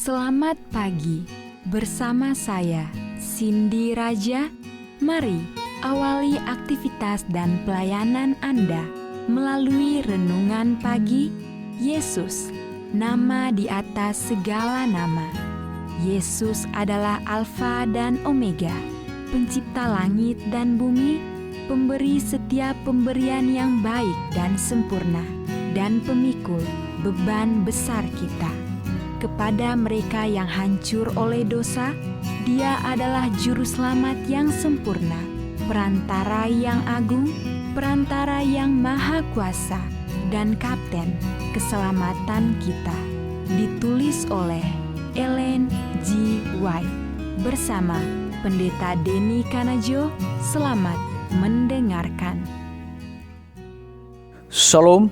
Selamat pagi, bersama saya, Cindy Raja. Mari awali aktivitas dan pelayanan Anda melalui renungan pagi. Yesus, nama di atas segala nama. Yesus adalah Alfa dan Omega, pencipta langit dan bumi, pemberi setiap pemberian yang baik dan sempurna, dan pemikul beban besar kita. Kepada mereka yang hancur oleh dosa, Dia adalah juru selamat yang sempurna, perantara yang agung, perantara yang maha kuasa, dan kapten keselamatan kita. Ditulis oleh Ellen G. White bersama Pendeta Denny Kanajo. Selamat mendengarkan. Shalom,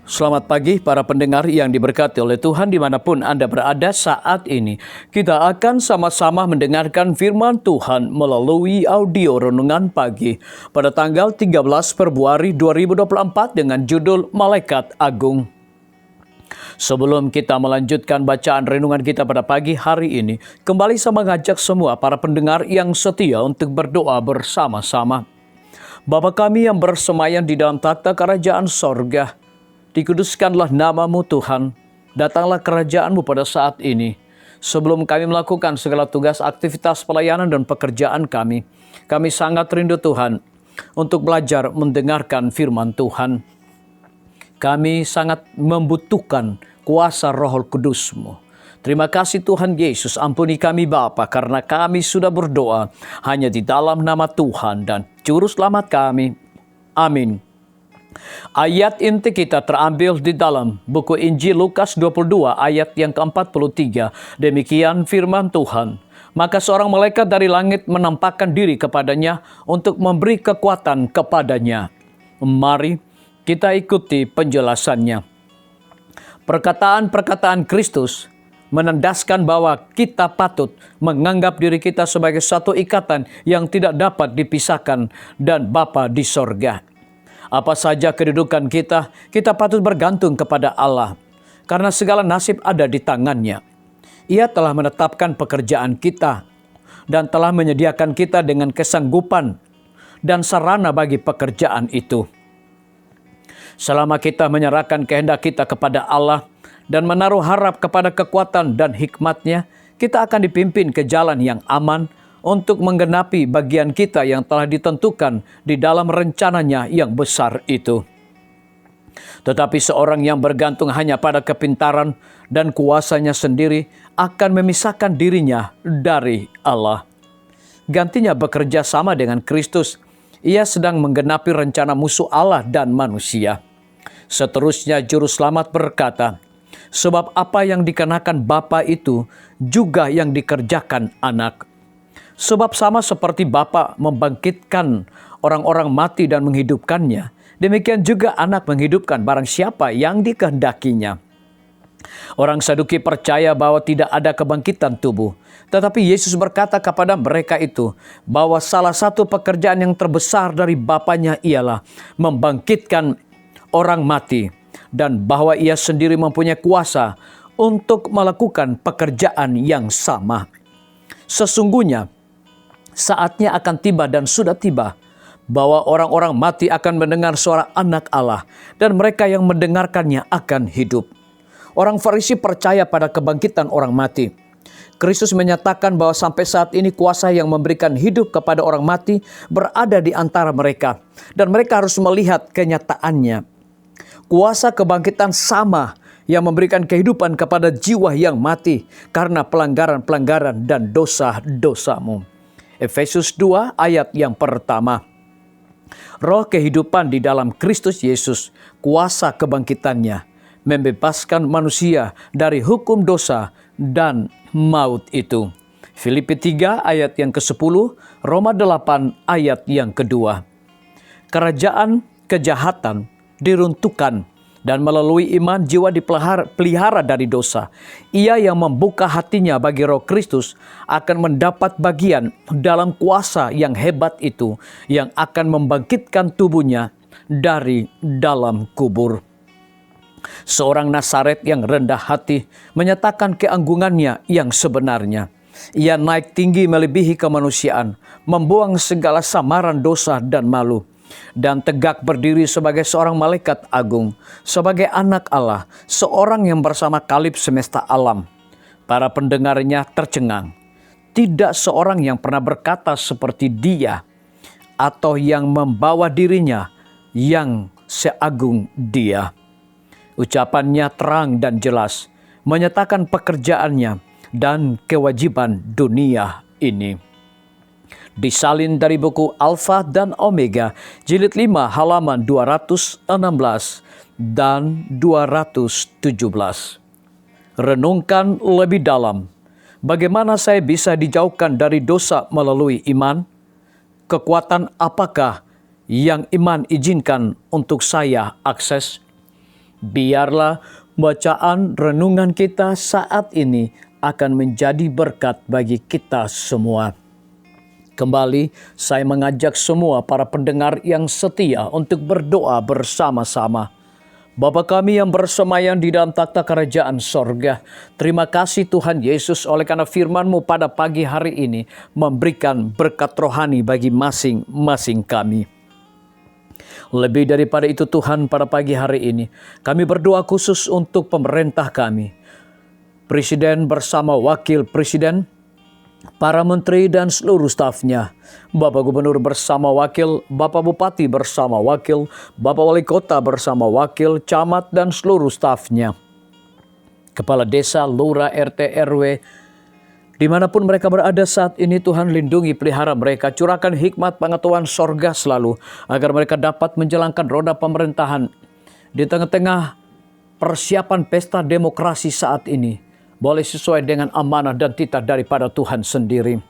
selamat pagi para pendengar yang diberkati oleh Tuhan dimanapun Anda berada saat ini. Kita akan sama-sama mendengarkan firman Tuhan melalui audio renungan pagi pada tanggal 13 Februari 2024 dengan judul Malaikat Agung. Sebelum kita melanjutkan bacaan renungan kita pada pagi hari ini, kembali saya mengajak semua para pendengar yang setia untuk berdoa bersama-sama. Bapa kami yang bersemayam di dalam takhta kerajaan sorga, dikuduskanlah nama-Mu Tuhan, datanglah kerajaan-Mu pada saat ini. Sebelum kami melakukan segala tugas, aktivitas pelayanan dan pekerjaan kami sangat rindu Tuhan untuk belajar mendengarkan firman Tuhan. Kami sangat membutuhkan kuasa Roh Kudus-Mu. Terima kasih Tuhan Yesus, ampuni kami Bapa, karena kami sudah berdoa hanya di dalam nama Tuhan dan Juru Selamat kami. Amin. Ayat inti kita terambil di dalam buku Injil Lukas 22 ayat yang ke-43. Demikian firman Tuhan. Maka seorang malaikat dari langit menampakkan diri kepadanya untuk memberi kekuatan kepadanya. Mari kita ikuti penjelasannya. Perkataan-perkataan Kristus menandaskan bahwa kita patut menganggap diri kita sebagai satu ikatan yang tidak dapat dipisahkan dan Bapa di sorga. Apa saja kedudukan kita patut bergantung kepada Allah, karena segala nasib ada di tangannya. Ia telah menetapkan pekerjaan kita dan telah menyediakan kita dengan kesanggupan dan sarana bagi pekerjaan itu. Selama kita menyerahkan kehendak kita kepada Allah dan menaruh harap kepada kekuatan dan hikmat-Nya, kita akan dipimpin ke jalan yang aman untuk menggenapi bagian kita yang telah ditentukan di dalam rencananya yang besar itu. Tetapi seorang yang bergantung hanya pada kepintaran dan kuasanya sendiri akan memisahkan dirinya dari Allah. Gantinya bekerja sama dengan Kristus, ia sedang menggenapi rencana musuh Allah dan manusia. Seterusnya Juru Selamat berkata, sebab apa yang dikenakan Bapa itu juga yang dikerjakan Anak. Sebab sama seperti Bapa membangkitkan orang-orang mati dan menghidupkannya, demikian juga Anak menghidupkan barang siapa yang dikehendakinya. Orang Saduki percaya bahwa tidak ada kebangkitan tubuh. Tetapi Yesus berkata kepada mereka itu bahwa salah satu pekerjaan yang terbesar dari Bapanya ialah membangkitkan orang mati, dan bahwa Ia sendiri mempunyai kuasa untuk melakukan pekerjaan yang sama. Sesungguhnya saatnya akan tiba dan sudah tiba bahwa orang-orang mati akan mendengar suara Anak Allah, dan mereka yang mendengarkannya akan hidup. Orang Farisi percaya pada kebangkitan orang mati. Kristus menyatakan bahwa sampai saat ini kuasa yang memberikan hidup kepada orang mati berada di antara mereka, dan mereka harus melihat kenyataannya. Kuasa kebangkitan sama yang memberikan kehidupan kepada jiwa yang mati karena pelanggaran-pelanggaran dan dosa-dosamu. Efesus 2 ayat yang pertama. Roh kehidupan di dalam Kristus Yesus, kuasa kebangkitannya, membebaskan manusia dari hukum dosa dan maut itu. Filipi 3 ayat yang ke-10, Roma 8 ayat yang kedua. Kerajaan kejahatan diruntuhkan dan melalui iman jiwa dipelihara dari dosa. Ia yang membuka hatinya bagi Roh Kristus akan mendapat bagian dalam kuasa yang hebat itu yang akan membangkitkan tubuhnya dari dalam kubur. Seorang Nazaret yang rendah hati menyatakan keanggungannya yang sebenarnya. Ia naik tinggi melebihi kemanusiaan, membuang segala samaran dosa dan malu, dan tegak berdiri sebagai seorang malaikat agung, sebagai anak Allah, seorang yang bersama kalib semesta alam. Para pendengarnya tercengang. Tidak seorang yang pernah berkata seperti dia, atau yang membawa dirinya yang seagung dia. Ucapannya terang dan jelas, menyatakan pekerjaannya dan kewajiban dunia ini. Disalin dari buku Alfa dan Omega, jilid 5 halaman 216 dan 217. Renungkan lebih dalam, bagaimana saya bisa dijauhkan dari dosa melalui iman? Kekuatan apakah yang iman izinkan untuk saya akses? Biarlah bacaan renungan kita saat ini akan menjadi berkat bagi kita semua. Kembali, saya mengajak semua para pendengar yang setia untuk berdoa bersama-sama. Bapa kami yang bersemayam di dalam takhta kerajaan sorga, terima kasih Tuhan Yesus oleh karena firman-Mu pada pagi hari ini memberikan berkat rohani bagi masing-masing kami. Lebih daripada itu Tuhan, pada pagi hari ini kami berdoa khusus untuk pemerintah kami, Presiden bersama Wakil Presiden, para menteri dan seluruh stafnya, Bapak Gubernur bersama wakil, Bapak Bupati bersama wakil, Bapak Wali Kota bersama wakil, camat dan seluruh stafnya, Kepala Desa, Lurah, RT, RW, dimanapun mereka berada saat ini Tuhan lindungi pelihara mereka, curahkan hikmat pengetahuan sorga selalu, agar mereka dapat menjalankan roda pemerintahan di tengah-tengah persiapan pesta demokrasi saat ini. Boleh sesuai dengan amanah dan titah daripada Tuhan sendiri.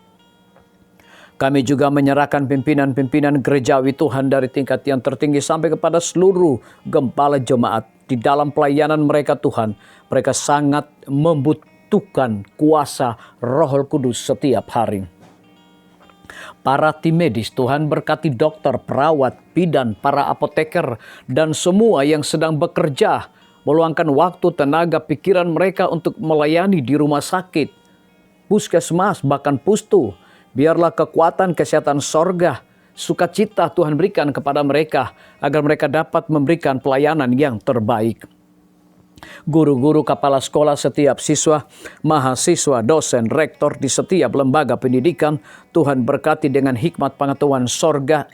Kami juga menyerahkan pimpinan-pimpinan gerejawi Tuhan dari tingkat yang tertinggi sampai kepada seluruh gembala jemaat. Di dalam pelayanan mereka Tuhan, mereka sangat membutuhkan kuasa Roh Kudus setiap hari. Para tim medis Tuhan berkati dokter, perawat, bidan, para apoteker, dan semua yang sedang bekerja, meluangkan waktu, tenaga, pikiran mereka untuk melayani di rumah sakit, puskesmas, bahkan pustu. Biarlah kekuatan kesehatan sorga, sukacita Tuhan berikan kepada mereka, agar mereka dapat memberikan pelayanan yang terbaik. Guru-guru, kepala sekolah, setiap siswa, mahasiswa, dosen, rektor di setiap lembaga pendidikan, Tuhan berkati dengan hikmat pengetahuan sorga,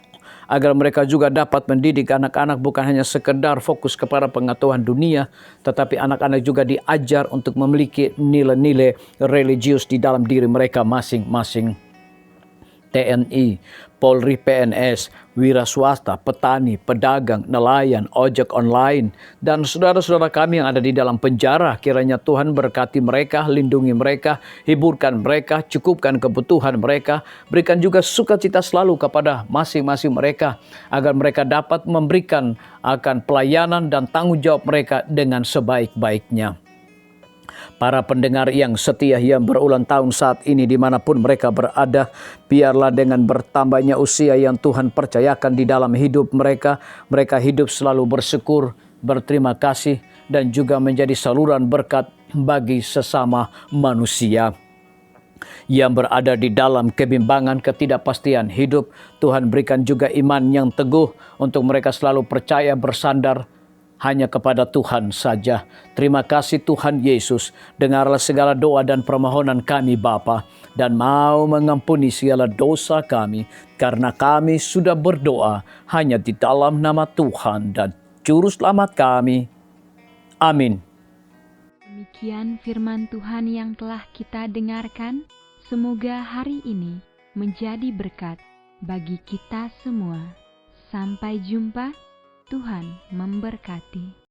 agar mereka juga dapat mendidik anak-anak bukan hanya sekedar fokus kepada pengetahuan dunia, tetapi anak-anak juga diajar untuk memiliki nilai-nilai religius di dalam diri mereka masing-masing. TNI, Polri, PNS, wira swasta, petani, pedagang, nelayan, ojek online, dan saudara-saudara kami yang ada di dalam penjara, kiranya Tuhan berkati mereka, lindungi mereka, hiburkan mereka, cukupkan kebutuhan mereka, berikan juga sukacita selalu kepada masing-masing mereka, agar mereka dapat memberikan akan pelayanan dan tanggung jawab mereka dengan sebaik-baiknya. Para pendengar yang setia yang berulang tahun saat ini dimanapun mereka berada, biarlah dengan bertambahnya usia yang Tuhan percayakan di dalam hidup mereka, mereka hidup selalu bersyukur, berterima kasih, dan juga menjadi saluran berkat bagi sesama manusia. Yang berada di dalam kebimbangan, ketidakpastian hidup, Tuhan berikan juga iman yang teguh untuk mereka selalu percaya bersandar hanya kepada Tuhan saja. Terima kasih Tuhan Yesus. Dengarlah segala doa dan permohonan kami Bapa, dan mau mengampuni segala dosa kami, karena kami sudah berdoa hanya di dalam nama Tuhan dan Juru Selamat kami. Amin. Demikian firman Tuhan yang telah kita dengarkan. Semoga hari ini menjadi berkat bagi kita semua. Sampai jumpa. Tuhan memberkati.